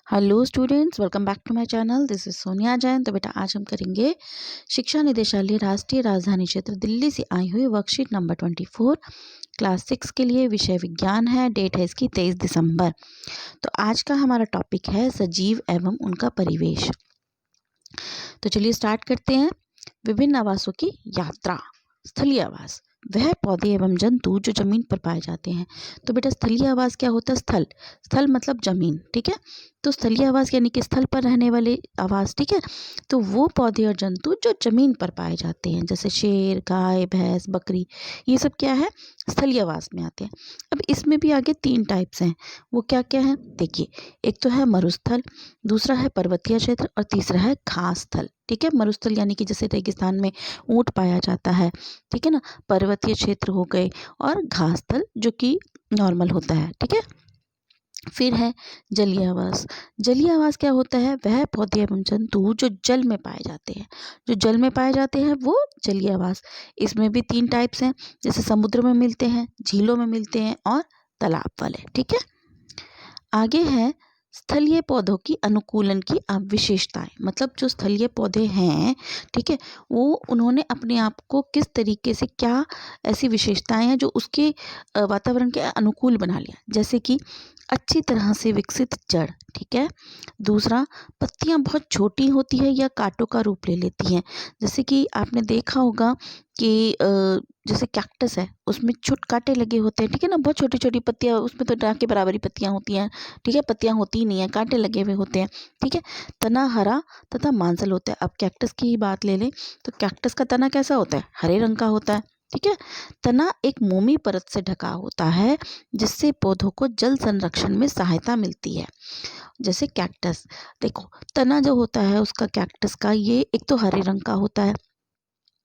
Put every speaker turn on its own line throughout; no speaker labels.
Hello students, welcome back to my channel. This is Sonia Jain. तो बेटा आज हम करेंगे शिक्षा निदेशालय राष्ट्रीय राजधानी क्षेत्र दिल्ली से आई हुई वर्कशीट नंबर 24 क्लास 6 के लिए। विषय विज्ञान है। डेट है इसकी 23 दिसंबर। तो आज का हमारा टॉपिक है सजीव एवं उनका परिवेश। तो चलिए स्टार्ट करते हैं। विभिन्न आवासों की यात्रा। स्थलीय आवास वह पौधे एवं जंतु जो जमीन पर पाए जाते हैं। तो बेटा स्थलीय आवास क्या होता है? स्थल, स्थल मतलब जमीन, ठीक है। तो स्थलीय आवास यानी कि स्थल पर रहने वाले आवास, ठीक है। तो वो पौधे और जंतु जो जमीन पर पाए जाते हैं, जैसे शेर, गाय, भैंस, बकरी, ये सब क्या है? स्थलीय आवास में आते हैं। अब इसमें भी आगे 3 टाइप्स हैं। वो क्या क्या है देखिए। एक तो है मरुस्थल, दूसरा है पर्वतीय क्षेत्र और तीसरा है घास स्थल, ठीक है। मरुस्थल यानी कि जैसे रेगिस्तान में ऊंट पाया जाता है, ठीक है ना। पर्वतीय क्षेत्र हो गए और घास स्थल जो कि नॉर्मल होता है, ठीक है। फिर है जलीय आवास। जलीय आवास क्या होता है? वह पौधे एवं जंतु जो जल में पाए जाते हैं, जो जल में पाए जाते हैं वो जलीय आवास। इसमें भी 3 टाइप्स हैं, जैसे समुद्र में मिलते हैं, झीलों में मिलते हैं और तालाब वाले, ठीक है। आगे है स्थलीय पौधों की अनुकूलन की विशेषताएं। मतलब जो स्थलीय पौधे हैं, ठीक है, वो उन्होंने अपने आप को किस तरीके से, क्या ऐसी विशेषताएं हैं जो उसके वातावरण के अनुकूल बना लिया। जैसे कि अच्छी तरह से विकसित जड़, ठीक है। दूसरा, पत्तियां बहुत छोटी होती है या कांटों का रूप ले लेती हैं। जैसे कि आपने देखा होगा कि जैसे कैक्टस है, उसमें छोटे कांटे लगे होते हैं, ठीक है ना। बहुत छोटी छोटी पत्तियां, उसमें तो डा के बराबर ही पत्तियां होती हैं, ठीक है। पत्तियां होती ही नहीं है, कांटे लगे हुए होते हैं, ठीक है। तना हरा तथा मांसल होता है। अब कैक्टस की ही बात ले लें तो कैक्टस का तना कैसा होता है? हरे रंग का होता है, ठीक है। तना एक मोमी परत से ढका होता है जिससे पौधों को जल संरक्षण में सहायता मिलती है। जैसे कैक्टस, देखो तना जो होता है उसका, कैक्टस का, ये एक तो हरे रंग का होता है,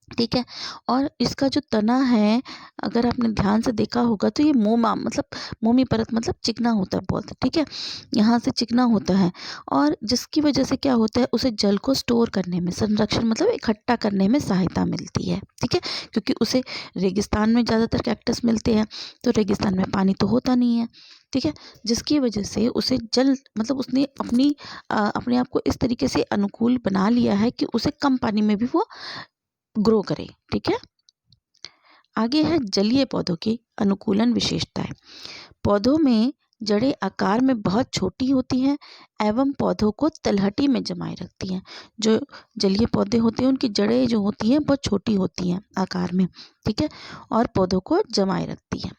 ठीक है। और इसका जो तना है, अगर आपने ध्यान से देखा होगा तो ये मोमा मतलब मोमी परत मतलब चिकना होता है बहुत, ठीक है। यहाँ से चिकना होता है और जिसकी वजह से क्या होता है, उसे जल को स्टोर करने में, संरक्षण मतलब इकट्ठा करने में सहायता मिलती है, ठीक है। क्योंकि उसे रेगिस्तान में ज़्यादातर कैक्टस मिलते हैं, तो रेगिस्तान में पानी तो होता नहीं है, ठीक है। जिसकी वजह से उसे जल मतलब उसने अपने आप को इस तरीके से अनुकूल बना लिया है कि उसे कम पानी में भी वो ग्रो करे, ठीक है। आगे है जलीय पौधों की अनुकूलन विशेषताएं। पौधों में जड़ें आकार में बहुत छोटी होती हैं एवं पौधों को तलहटी में जमाए रखती हैं। जो जलीय पौधे होते हैं उनकी जड़ें जो होती हैं बहुत छोटी होती हैं आकार में, ठीक है, और पौधों को जमाए रखती हैं।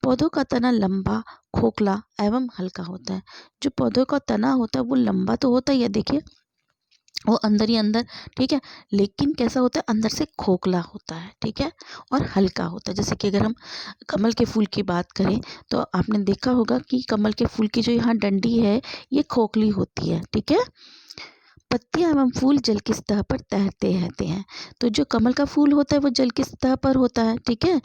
पौधों का तना लंबा, खोखला एवं हल्का होता है। जो पौधों का तना होता है वो लंबा तो होता ही है, देखिए वो अंदर ही अंदर, ठीक है, लेकिन कैसा होता है? अंदर से खोखला होता है, ठीक है, और हल्का होता है। जैसे कि अगर हम कमल के फूल की बात करें तो आपने देखा होगा कि कमल के फूल की जो यहाँ डंडी है ये खोखली होती है, ठीक है। पत्तियां एवं फूल जल की सतह पर तैरते रहते हैं। तो जो कमल का फूल होता है वो जल की सतह पर होता है, ठीक है,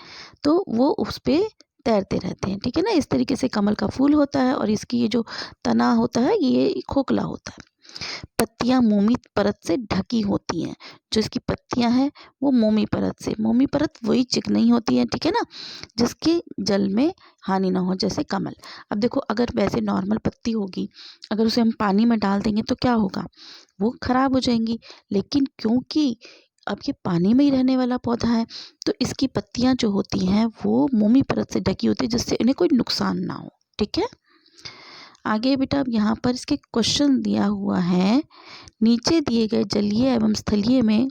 तो वो उस पे तैरते रहते हैं, ठीक है ना। इस तरीके से कमल का फूल होता है और इसकी ये जो तना होता है ये खोखला होता है। पत्तियां मोमी परत से ढकी होती हैं। जो इसकी पत्तियां हैं वो मोमी परत से, मोमी परत वही चिकनी होती है, ठीक है ना, जिसके जल में हानि ना हो, जैसे कमल। अब देखो अगर वैसे नॉर्मल पत्ती होगी, अगर उसे हम पानी में डाल देंगे तो क्या होगा? वो खराब हो जाएंगी। लेकिन क्योंकि अब ये पानी में ही रहने वाला पौधा है तो इसकी पत्तियां जो होती हैं वो मोमी परत से ढकी होती है जिससे इन्हें कोई नुकसान ना हो, ठीक है। आगे बेटा अब यहाँ पर इसके क्वेश्चन दिया हुआ है। नीचे दिए गए जलीय एवं स्थलीय में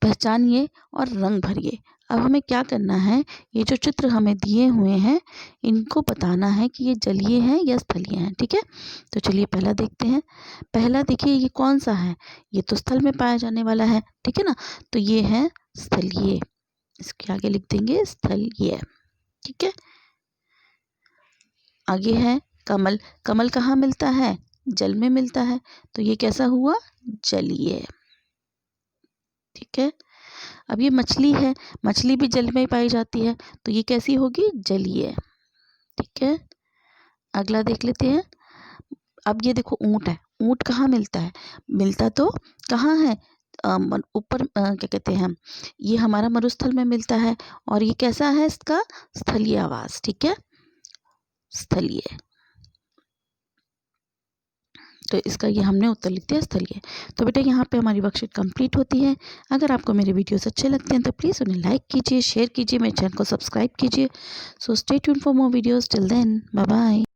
पहचानिए और रंग भरिए। अब हमें क्या करना है, ये जो चित्र हमें दिए हुए हैं इनको बताना है कि ये जलीय हैं या स्थलीय हैं, ठीक है। तो चलिए पहला देखते हैं। पहला देखिए ये कौन सा है? ये तो स्थल में पाया जाने वाला है, ठीक है ना। तो ये है स्थलीय, इसके आगे लिख देंगे स्थलीय, ठीक है। आगे है कमल। कमल कहाँ मिलता है? जल में मिलता है, तो ये कैसा हुआ? जलीय, ठीक है। अब ये मछली है, मछली भी जल में ही पाई जाती है, तो ये कैसी होगी? जलीय, ठीक है। अगला देख लेते हैं। अब ये देखो ऊंट है। ऊंट कहाँ मिलता है? मिलता तो कहाँ है? ऊपर क्या कहते हैं, ये हमारा मरुस्थल में मिलता है और ये कैसा है? इसका स्थलीय आवास, ठीक है, स्थलीय। तो इसका ये हमने उत्तर लिख दिया स्थलीय। तो बेटा यहाँ पे हमारी वर्कशीट कंप्लीट होती है। अगर आपको मेरे वीडियोस अच्छे लगते हैं तो प्लीज़ उन्हें लाइक कीजिए, शेयर कीजिए, मेरे चैनल को सब्सक्राइब कीजिए। So stay tuned for more videos. Till then bye bye.